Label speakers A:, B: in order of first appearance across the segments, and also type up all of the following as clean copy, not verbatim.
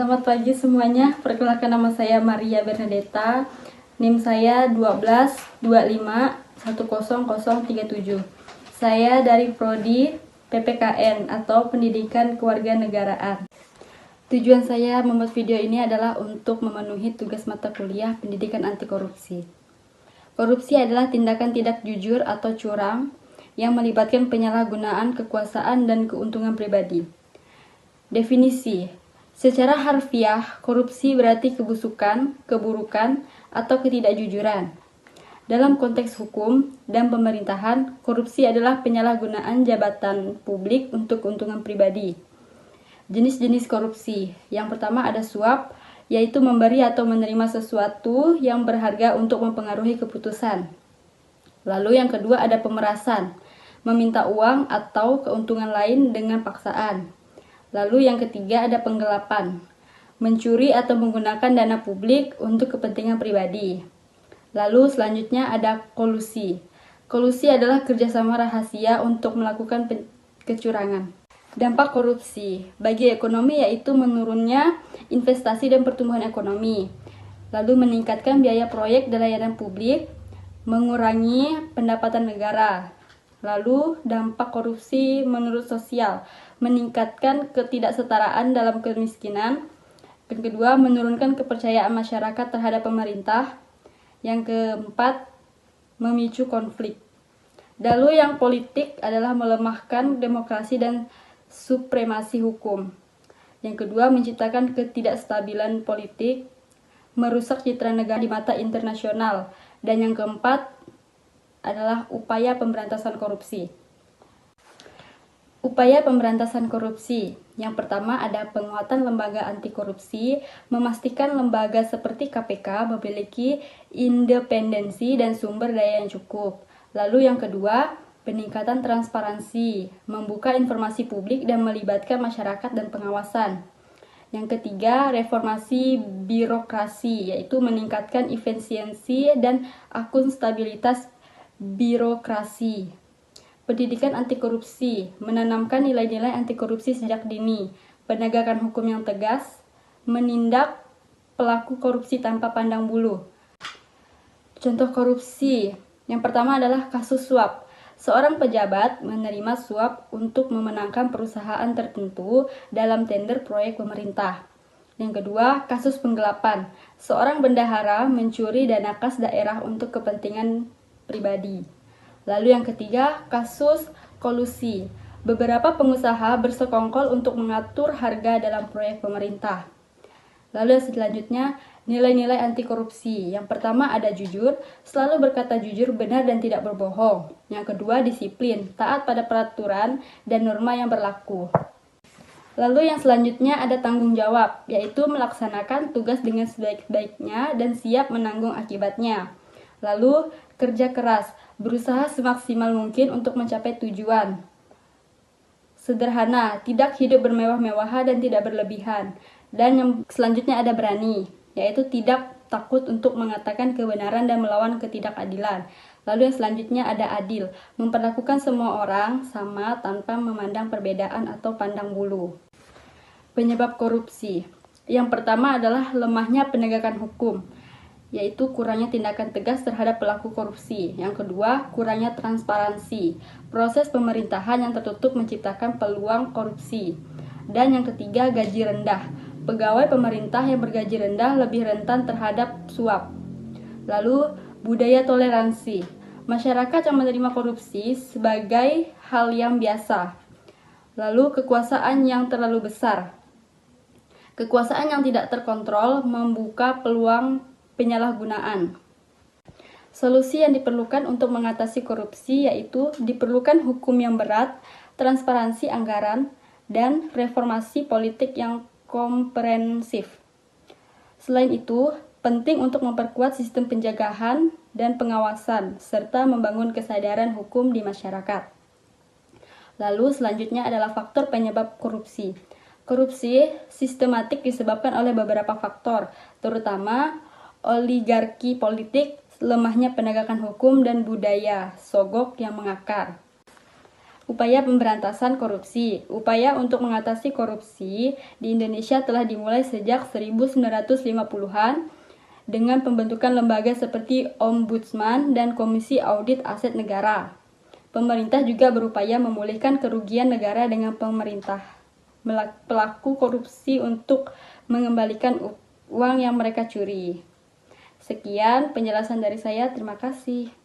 A: Selamat pagi semuanya, perkenalkan nama saya Maria Bernadetta, NIM saya 1225100037. Saya dari Prodi PPKN atau Pendidikan Kewarganegaraan. Tujuan saya membuat video ini adalah untuk memenuhi tugas mata kuliah Pendidikan Anti Korupsi. Korupsi adalah tindakan tidak jujur atau curang yang melibatkan penyalahgunaan kekuasaan dan keuntungan pribadi. Definisi: secara harfiah, korupsi berarti kebusukan, keburukan, atau ketidakjujuran. Dalam konteks hukum dan pemerintahan, korupsi adalah penyalahgunaan jabatan publik untuk keuntungan pribadi. Jenis-jenis korupsi. Yang pertama ada suap, yaitu memberi atau menerima sesuatu yang berharga untuk mempengaruhi keputusan. Lalu yang kedua ada pemerasan, meminta uang atau keuntungan lain dengan paksaan. Lalu yang ketiga ada penggelapan, mencuri atau menggunakan dana publik untuk kepentingan pribadi. Lalu selanjutnya ada kolusi. Kolusi adalah kerjasama rahasia untuk melakukan kecurangan. Dampak korupsi bagi ekonomi yaitu menurunnya investasi dan pertumbuhan ekonomi. Lalu meningkatkan biaya proyek dan layanan publik, mengurangi pendapatan negara. Lalu dampak korupsi menurut sosial, meningkatkan ketidaksetaraan dalam kemiskinan. Yang kedua, menurunkan kepercayaan masyarakat terhadap pemerintah. Yang keempat, memicu konflik. Lalu yang politik adalah melemahkan demokrasi dan supremasi hukum. Yang kedua, menciptakan ketidakstabilan politik, merusak citra negara di mata internasional. Dan yang keempat adalah upaya pemberantasan korupsi. Upaya pemberantasan korupsi. Yang pertama ada penguatan lembaga anti korupsi, memastikan lembaga seperti KPK memiliki independensi dan sumber daya yang cukup. Lalu yang kedua, peningkatan transparansi, membuka informasi publik dan melibatkan masyarakat dan pengawasan. Yang ketiga, reformasi birokrasi, yaitu meningkatkan efisiensi dan akuntabilitas birokrasi. Pendidikan anti korupsi, menanamkan nilai-nilai anti korupsi sejak dini, penegakan hukum yang tegas, menindak pelaku korupsi tanpa pandang bulu. Contoh korupsi, yang pertama adalah kasus suap. Seorang pejabat menerima suap untuk memenangkan perusahaan tertentu dalam tender proyek pemerintah. Yang kedua, kasus penggelapan. Seorang bendahara mencuri dana kas daerah untuk kepentingan pribadi. Lalu yang ketiga, kasus kolusi. Beberapa pengusaha bersekongkol untuk mengatur harga dalam proyek pemerintah. Lalu yang selanjutnya, nilai-nilai anti korupsi. Yang pertama ada jujur, selalu berkata jujur, benar dan tidak berbohong. Yang kedua disiplin, taat pada peraturan dan norma yang berlaku. Lalu yang selanjutnya ada tanggung jawab, yaitu melaksanakan tugas dengan sebaik-baiknya dan siap menanggung akibatnya. Lalu kerja keras, berusaha semaksimal mungkin untuk mencapai tujuan. Sederhana, tidak hidup bermewah-mewahan dan tidak berlebihan. Dan yang selanjutnya ada berani, yaitu tidak takut untuk mengatakan kebenaran dan melawan ketidakadilan. Lalu yang selanjutnya ada adil, memperlakukan semua orang sama tanpa memandang perbedaan atau pandang bulu. Penyebab korupsi. Yang pertama adalah lemahnya penegakan hukum, yaitu kurangnya tindakan tegas terhadap pelaku korupsi. Yang kedua, kurangnya transparansi, proses pemerintahan yang tertutup menciptakan peluang korupsi. Dan yang ketiga, gaji rendah. Pegawai pemerintah yang bergaji rendah lebih rentan terhadap suap. Lalu, budaya toleransi. Masyarakat yang menerima korupsi sebagai hal yang biasa. Lalu, kekuasaan yang terlalu besar. Kekuasaan yang tidak terkontrol membuka peluang penyalahgunaan. Solusi yang diperlukan untuk mengatasi korupsi yaitu diperlukan hukum yang berat, transparansi anggaran, dan reformasi politik yang komprehensif. Selain itu, penting untuk memperkuat sistem pencegahan dan pengawasan, serta membangun kesadaran hukum di masyarakat. Lalu selanjutnya adalah faktor penyebab korupsi. Korupsi sistematik disebabkan oleh beberapa faktor, terutama oligarki politik, lemahnya penegakan hukum, dan budaya sogok yang mengakar. Upaya pemberantasan korupsi. Upaya untuk mengatasi korupsi di Indonesia telah dimulai sejak 1950-an dengan pembentukan lembaga seperti Ombudsman dan Komisi Audit Aset Negara. Pemerintah juga berupaya memulihkan kerugian negara dengan pelaku korupsi untuk mengembalikan uang yang mereka curi. Sekian penjelasan dari saya, terima kasih.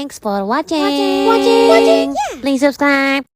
B: Thanks for watching. Please subscribe.